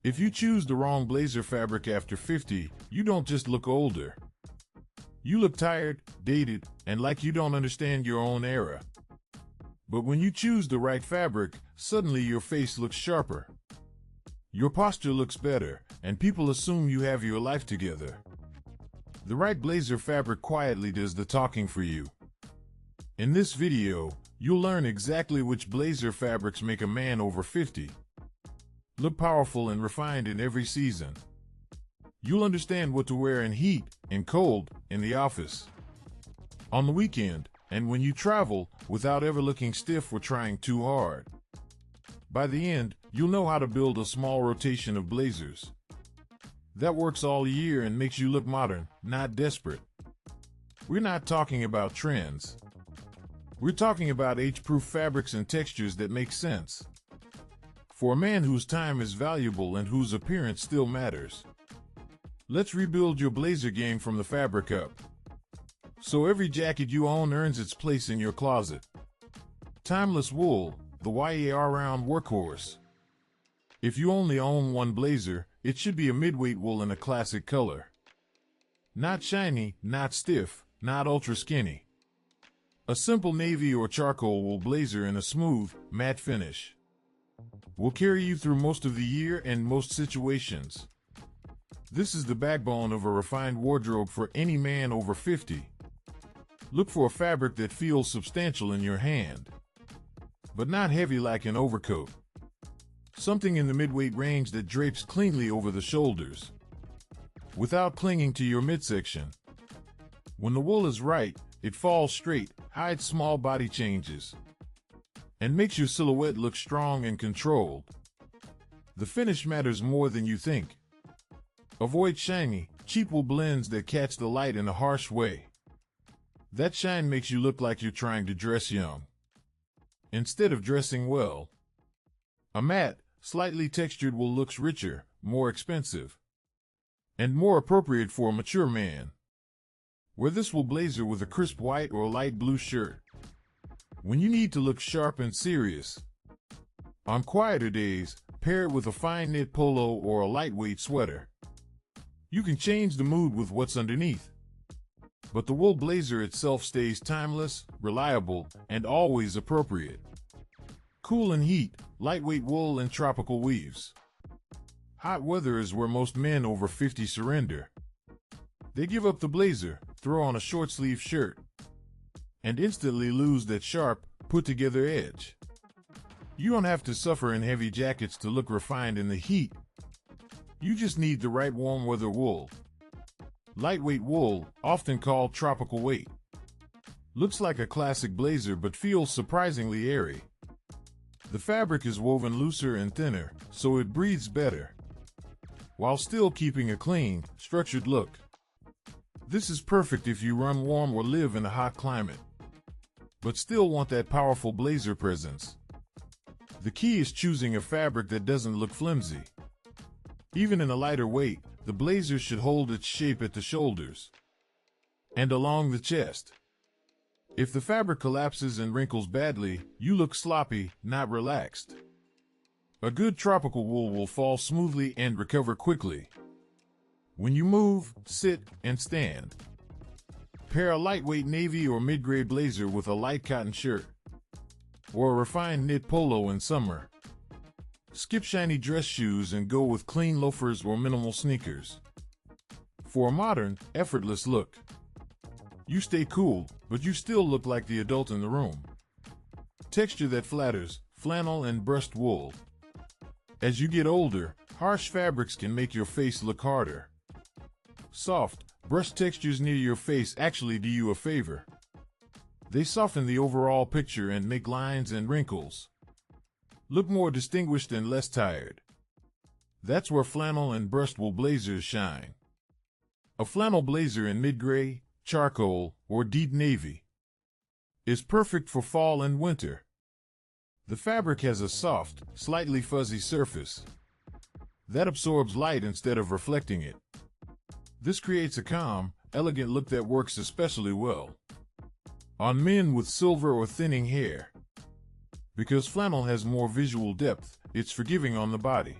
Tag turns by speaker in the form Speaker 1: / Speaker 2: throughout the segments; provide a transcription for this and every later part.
Speaker 1: If you choose the wrong blazer fabric after 50, you don't just look older. You look tired, dated, and like you don't understand your own era. But when you choose the right fabric, suddenly your face looks sharper. Your posture looks better, and people assume you have your life together. The right blazer fabric quietly does the talking for you. In this video, you'll learn exactly which blazer fabrics make a man over 50 look powerful and refined in every season. You'll understand what to wear in heat, in cold, in the office, on the weekend, and when you travel, without ever looking stiff or trying too hard. By the end, you'll know how to build a small rotation of blazers that works all year and makes you look modern, not desperate. We're not talking about trends. We're talking about age-proof fabrics and textures that make sense for a man whose time is valuable and whose appearance still matters. Let's rebuild your blazer game from the fabric up, so every jacket you own earns its place in your closet. Timeless wool, the year-round workhorse. If you only own one blazer, it should be a midweight wool in a classic color. Not shiny, not stiff, not ultra skinny. A simple navy or charcoal wool blazer in a smooth, matte finish will carry you through most of the year and most situations. This is the backbone of a refined wardrobe for any man over 50. Look for a fabric that feels substantial in your hand, but not heavy like an overcoat. Something in the midweight range that drapes cleanly over the shoulders, without clinging to your midsection. When the wool is right, it falls straight, hides small body changes, and makes your silhouette look strong and controlled. The finish matters more than you think. Avoid shiny, cheap wool blends that catch the light in a harsh way. That shine makes you look like you're trying to dress young instead of dressing well. A matte, slightly textured wool looks richer, more expensive, and more appropriate for a mature man. Wear this wool blazer with a crisp white or light blue shirt when you need to look sharp and serious. On quieter days, pair it with a fine knit polo or a lightweight sweater. You can change the mood with what's underneath, but the wool blazer itself stays timeless, reliable, and always appropriate. Cool in heat, lightweight wool and tropical weaves. Hot weather is where most men over 50 surrender. They give up the blazer, throw on a short-sleeve shirt, and instantly lose that sharp, put-together edge. You don't have to suffer in heavy jackets to look refined in the heat. You just need the right warm weather wool. Lightweight wool, often called tropical weight, looks like a classic blazer but feels surprisingly airy. The fabric is woven looser and thinner, so it breathes better, while still keeping a clean, structured look. This is perfect if you run warm or live in a hot climate, but still want that powerful blazer presence. The key is choosing a fabric that doesn't look flimsy. Even in a lighter weight, the blazer should hold its shape at the shoulders and along the chest. If the fabric collapses and wrinkles badly, you look sloppy, not relaxed. A good tropical wool will fall smoothly and recover quickly when you move, sit, and stand. Pair a lightweight navy or mid-gray blazer with a light cotton shirt, or a refined knit polo in summer. Skip shiny dress shoes and go with clean loafers or minimal sneakers for a modern, effortless look. You stay cool, but you still look like the adult in the room. Texture that flatters, flannel and brushed wool. As you get older, harsh fabrics can make your face look harder. Soft, brushed textures near your face actually do you a favor. They soften the overall picture and make lines and wrinkles look more distinguished and less tired. That's where flannel and brushed wool blazers shine. A flannel blazer in mid-gray, charcoal, or deep navy is perfect for fall and winter. The fabric has a soft, slightly fuzzy surface that absorbs light instead of reflecting it. This creates a calm, elegant look that works especially well on men with silver or thinning hair. Because flannel has more visual depth, it's forgiving on the body.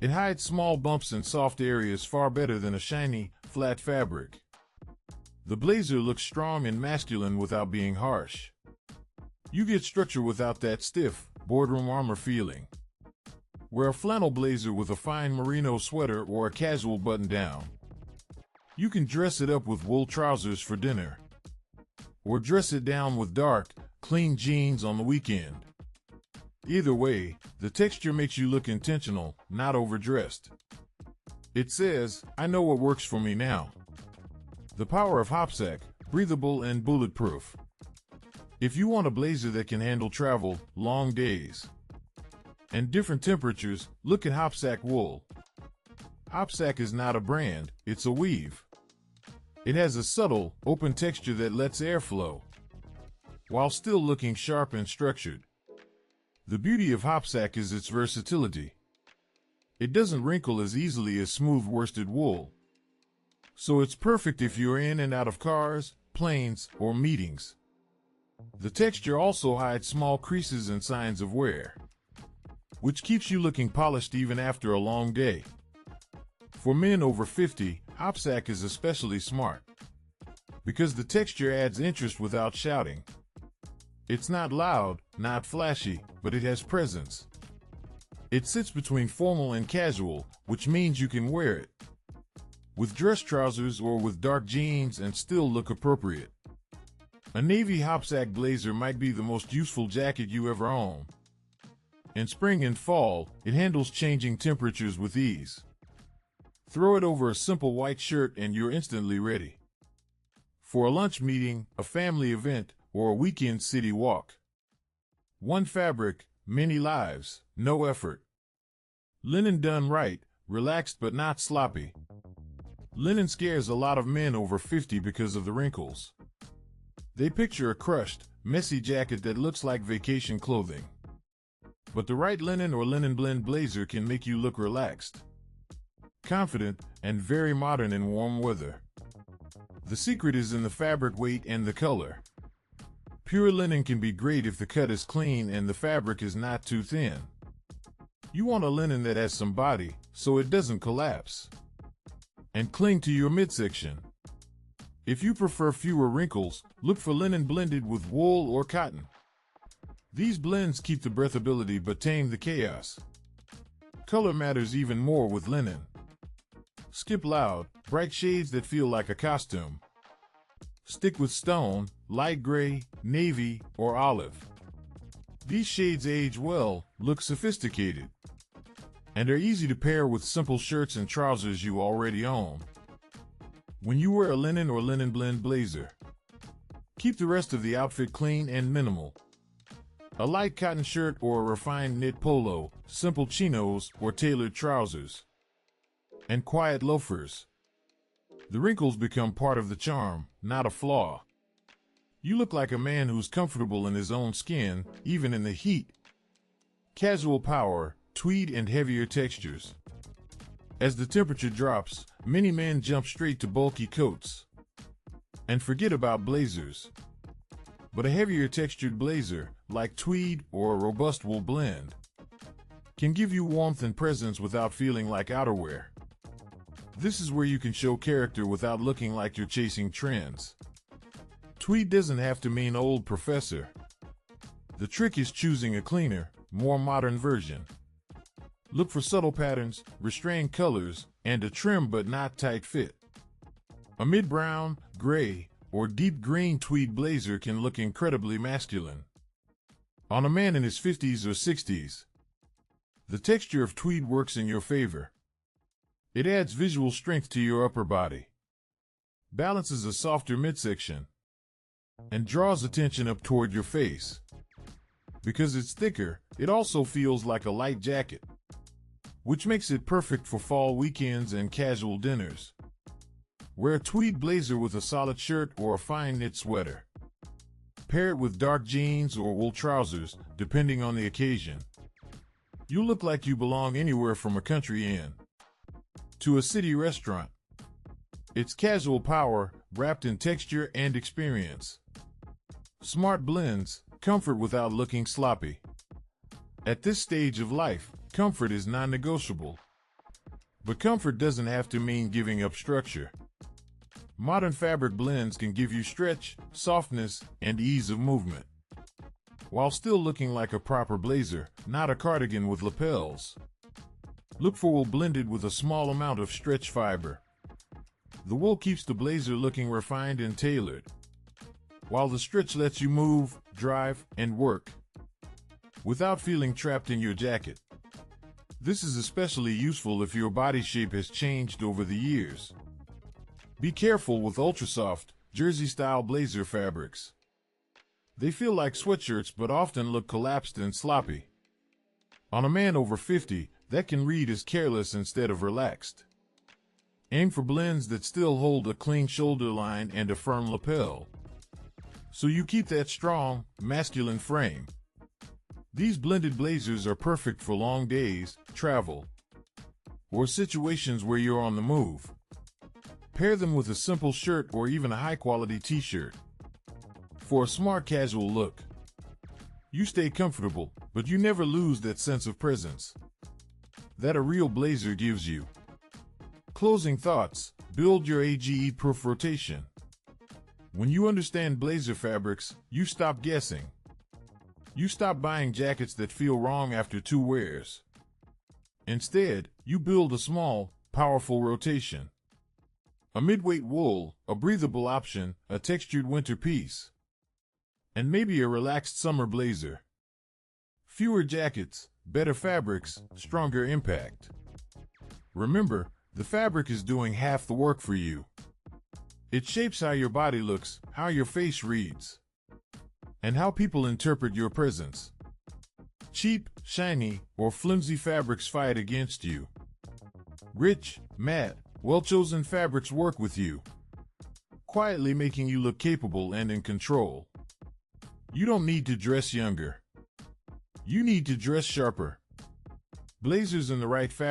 Speaker 1: It hides small bumps and soft areas far better than a shiny, flat fabric. The blazer looks strong and masculine without being harsh. You get structure without that stiff, boardroom armor feeling. Wear a flannel blazer with a fine merino sweater or a casual button-down. You can dress it up with wool trousers for dinner, or dress it down with dark, clean jeans on the weekend. Either way, the texture makes you look intentional, not overdressed. It says, "I know what works for me now." The power of Hopsack, breathable and bulletproof. If you want a blazer that can handle travel, long days, and different temperatures, look at Hopsack wool. Hopsack is not a brand, it's a weave. It has a subtle, open texture that lets air flow, while still looking sharp and structured. The beauty of Hopsack is its versatility. It doesn't wrinkle as easily as smooth worsted wool, so it's perfect if you're in and out of cars, planes, or meetings. The texture also hides small creases and signs of wear, which keeps you looking polished even after a long day. For men over 50, Hopsack is especially smart, because the texture adds interest without shouting. It's not loud, not flashy, but it has presence. It sits between formal and casual, which means you can wear it with dress trousers or with dark jeans and still look appropriate. A navy Hopsack blazer might be the most useful jacket you ever own. In spring and fall, it handles changing temperatures with ease. Throw it over a simple white shirt and you're instantly ready for a lunch meeting, a family event, or a weekend city walk. One fabric, many lives, no effort. Linen done right, relaxed but not sloppy. Linen scares a lot of men over 50 because of the wrinkles. They picture a crushed, messy jacket that looks like vacation clothing. But the right linen or linen blend blazer can make you look relaxed, confident, and very modern in warm weather. The secret is in the fabric weight and the color. Pure linen can be great if the cut is clean and the fabric is not too thin. You want a linen that has some body, so it doesn't collapse and cling to your midsection. If you prefer fewer wrinkles, look for linen blended with wool or cotton. These blends keep the breathability but tame the chaos. Color matters even more with linen. Skip loud, bright shades that feel like a costume. Stick with stone, light gray, navy, or olive. These shades age well, look sophisticated, and are easy to pair with simple shirts and trousers you already own. When you wear a linen or linen blend blazer, keep the rest of the outfit clean and minimal. A light cotton shirt or a refined knit polo, simple chinos or tailored trousers, and quiet loafers. The wrinkles become part of the charm, not a flaw. You look like a man who's comfortable in his own skin, even in the heat. Casual power, tweed and heavier textures. As the temperature drops, many men jump straight to bulky coats and forget about blazers. But a heavier textured blazer, like tweed or a robust wool blend, can give you warmth and presence without feeling like outerwear. This is where you can show character without looking like you're chasing trends. Tweed doesn't have to mean old professor. The trick is choosing a cleaner, more modern version. Look for subtle patterns, restrained colors, and a trim but not tight fit. A mid-brown, gray, or deep green tweed blazer can look incredibly masculine on a man in his 50s or 60s. The texture of tweed works in your favor. It adds visual strength to your upper body, balances a softer midsection, and draws attention up toward your face. Because it's thicker, it also feels like a light jacket, which makes it perfect for fall weekends and casual dinners. Wear a tweed blazer with a solid shirt or a fine knit sweater. Pair it with dark jeans or wool trousers, depending on the occasion. You look like you belong anywhere from a country inn to a city restaurant. It's casual power, wrapped in texture and experience. Smart blends, comfort without looking sloppy. At this stage of life, comfort is non-negotiable. But comfort doesn't have to mean giving up structure. Modern fabric blends can give you stretch, softness, and ease of movement, while still looking like a proper blazer, not a cardigan with lapels. Look for wool blended with a small amount of stretch fiber. The wool keeps the blazer looking refined and tailored, while the stretch lets you move, drive, and work without feeling trapped in your jacket. This is especially useful if your body shape has changed over the years. Be careful with ultra-soft, jersey-style blazer fabrics. They feel like sweatshirts but often look collapsed and sloppy. On a man over 50, that can read as careless instead of relaxed. Aim for blends that still hold a clean shoulder line and a firm lapel, so you keep that strong, masculine frame. These blended blazers are perfect for long days, travel, or situations where you're on the move. Pair them with a simple shirt or even a high-quality t-shirt for a smart casual look. You stay comfortable, but you never lose that sense of presence that a real blazer gives you. Closing thoughts: build your AGE-proof rotation. When you understand blazer fabrics, you stop guessing. You stop buying jackets that feel wrong after 2 wears. Instead, you build a small, powerful rotation. A mid-weight wool, a breathable option, a textured winter piece, and maybe a relaxed summer blazer. Fewer jackets, better fabrics, stronger impact. Remember, the fabric is doing half the work for you. It shapes how your body looks, how your face reads, and how people interpret your presence. Cheap, shiny, or flimsy fabrics fight against you. Rich, matte, well-chosen fabrics work with you, quietly making you look capable and in control. You don't need to dress younger. You need to dress sharper. Blazers in the right fabric